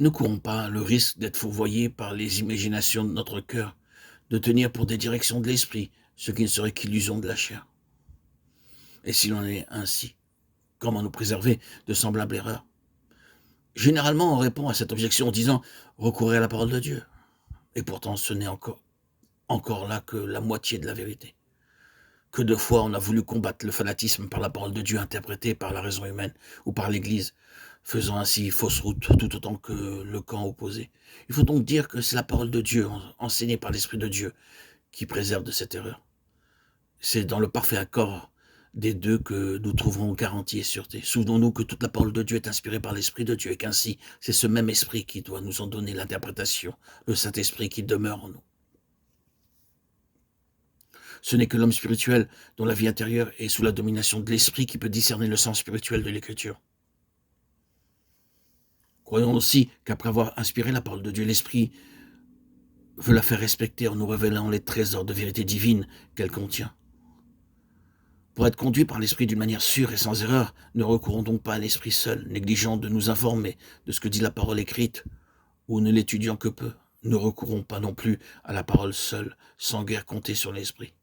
Ne courons pas le risque d'être fourvoyés par les imaginations de notre cœur, de tenir pour des directions de l'esprit ce qui ne serait qu'illusion de la chair. Et s'il en est ainsi, comment nous préserver de semblables erreurs? Généralement, on répond à cette objection en disant recourez à la parole de Dieu. Et pourtant, ce n'est encore là que la moitié de la vérité. Que de fois on a voulu combattre le fanatisme par la parole de Dieu interprétée par la raison humaine ou par l'Église, faisant ainsi fausse route tout autant que le camp opposé. Il faut donc dire que c'est la parole de Dieu, enseignée par l'Esprit de Dieu, qui préserve de cette erreur. C'est dans le parfait accord des deux que nous trouverons garantie et sûreté. Souvenons-nous que toute la parole de Dieu est inspirée par l'Esprit de Dieu et qu'ainsi, c'est ce même Esprit qui doit nous en donner l'interprétation, le Saint-Esprit qui demeure en nous. Ce n'est que l'homme spirituel, dont la vie intérieure est sous la domination de l'esprit, qui peut discerner le sens spirituel de l'écriture. Croyons aussi qu'après avoir inspiré la parole de Dieu, l'esprit veut la faire respecter en nous révélant les trésors de vérité divine qu'elle contient. Pour être conduit par l'esprit d'une manière sûre et sans erreur, ne recourons donc pas à l'esprit seul, négligeant de nous informer de ce que dit la parole écrite, ou ne l'étudiant que peu. Ne recourons pas non plus à la parole seule, sans guère compter sur l'esprit.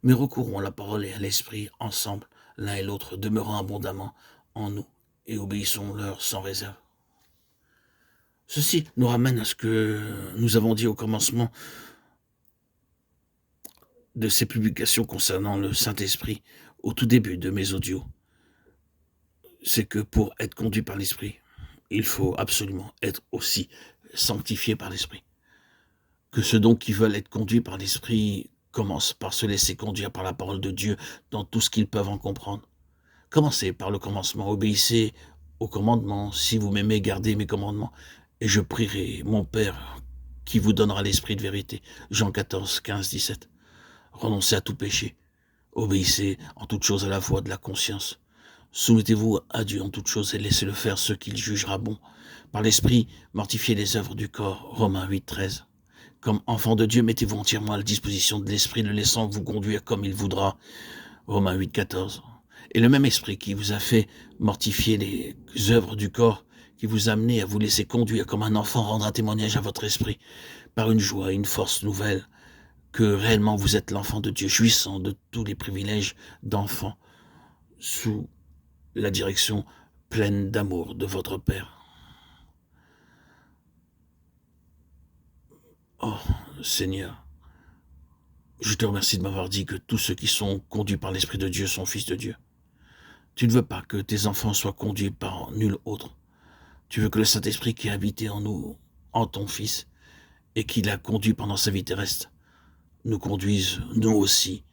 Mais recourons à la parole et à l'esprit ensemble, l'un et l'autre, demeurant abondamment en nous, et obéissons-leur sans réserve. Ceci nous ramène à ce que nous avons dit au commencement de ces publications concernant le Saint-Esprit, au tout début de mes audios. C'est que pour être conduit par l'Esprit, il faut absolument être aussi sanctifié par l'Esprit. Que ceux donc qui veulent être conduits par l'Esprit commencent par se laisser conduire par la parole de Dieu dans tout ce qu'ils peuvent en comprendre. Commencez par le commencement, obéissez aux commandements. Si vous m'aimez, gardez mes commandements. Et je prierai mon Père qui vous donnera l'esprit de vérité. Jean 14, 15, 17. Renoncez à tout péché. Obéissez en toutes choses à la voix de la conscience. Soumettez-vous à Dieu en toutes choses et laissez-le faire ce qu'il jugera bon. Par l'esprit, mortifiez les œuvres du corps. Romains 8, 13. Comme enfant de Dieu, mettez-vous entièrement à la disposition de l'esprit, le laissant vous conduire comme il voudra. Romains 8, 14. Et le même esprit qui vous a fait mortifier les œuvres du corps, qui vous a amené à vous laisser conduire comme un enfant, rendra témoignage à votre esprit par une joie et une force nouvelle que réellement vous êtes l'enfant de Dieu, jouissant de tous les privilèges d'enfant sous la direction pleine d'amour de votre Père. Oh, Seigneur, je te remercie de m'avoir dit que tous ceux qui sont conduits par l'Esprit de Dieu sont fils de Dieu. Tu ne veux pas que tes enfants soient conduits par nul autre. Tu veux que le Saint-Esprit qui a habité en nous, en ton Fils, et qui l'a conduit pendant sa vie terrestre, nous conduise, nous aussi,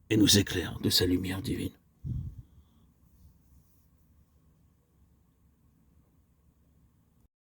et nous éclaire de sa lumière divine.